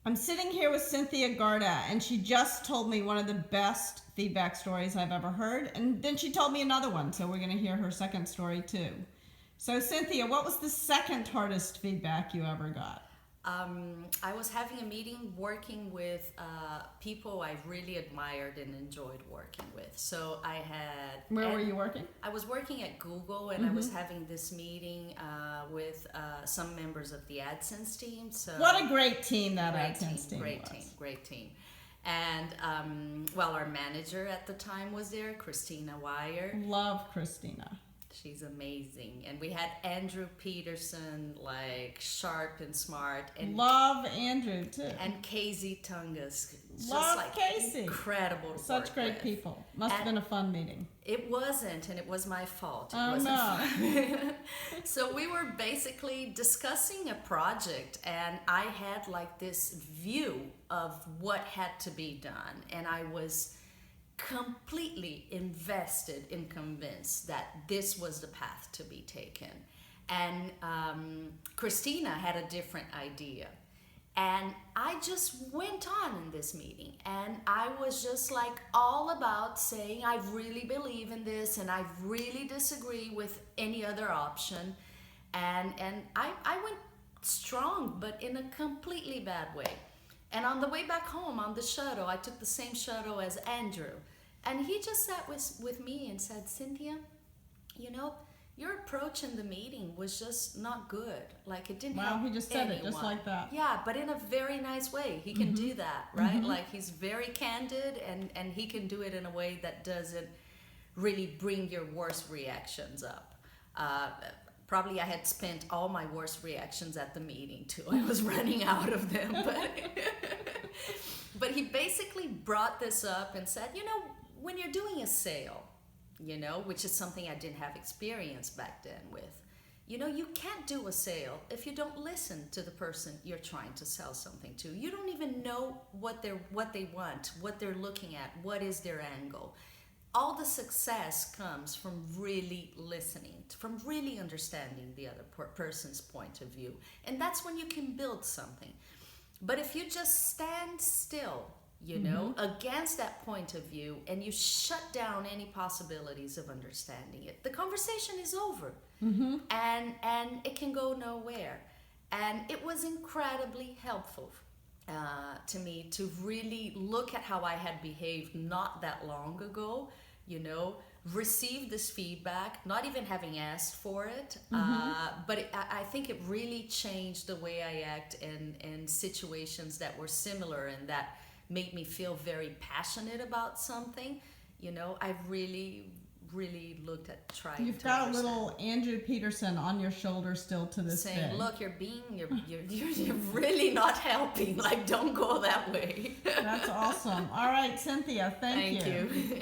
I'm sitting here with Cynthia Garda, and she just told me one of the best feedback stories I've ever heard, and then she told me another one, so we're going to hear her second story too. So Cynthia, what was the second hardest feedback you ever got? I was having a meeting working with people I really admired and enjoyed working with. So I had... Where were you working? I was working at Google, and I was having this meeting with some members of the AdSense team. So what a great team that AdSense team was. Great team. And, well, our manager at the time was there, Christina Wire. Love Christina. She's amazing. And we had Andrew Peterson, like sharp and smart. And love Andrew too. And Casey Tungus. Love like Casey. Incredible to Such work great with. people. Must have been a fun meeting. It wasn't, and it was my fault. It oh wasn't no. fun. So we were basically discussing a project, and I had like this view of what had to be done, and I was completely invested and convinced that this was the path to be taken. And Christina had a different idea. And I just went on in this meeting, and I was just like all about saying I really believe in this and I really disagree with any other option. And I went strong, but in a completely bad way. And on the way back home on the shuttle, I took the same shuttle as Andrew. And he just sat with me and said, Cynthia, you know, your approach in the meeting was just not good. Like, it didn't help he just said anyone. it just like that. Yeah, but in a very nice way. He can do that, right? Like, he's very candid, and he can do it in a way that doesn't really bring your worst reactions up. Probably I had spent all my worst reactions at the meeting too. I was running out of them. But he basically brought this up and said, you know, when you're doing a sale, you know, which is something I didn't have experience back then with, you know, you can't do a sale if you don't listen to the person you're trying to sell something to. You don't even know what they want, what they're looking at, what is their angle. All the success comes from really listening, from really understanding the other person's point of view. And that's when you can build something. But if you just stand still, you know, against that point of view, and you shut down any possibilities of understanding it, the conversation is over. And it can go nowhere. And it was incredibly helpful to me to really look at how I had behaved not that long ago, you know, receive this feedback, not even having asked for it, but I think it really changed the way I act in situations that were similar and that made me feel very passionate about something. You know, I really looked at trying You've to got understand. a little Andrew Peterson on your shoulder still to this saying, day. look, you're really not helping. Like, don't go that way. That's awesome. All right, Cynthia, thank you. Thank you.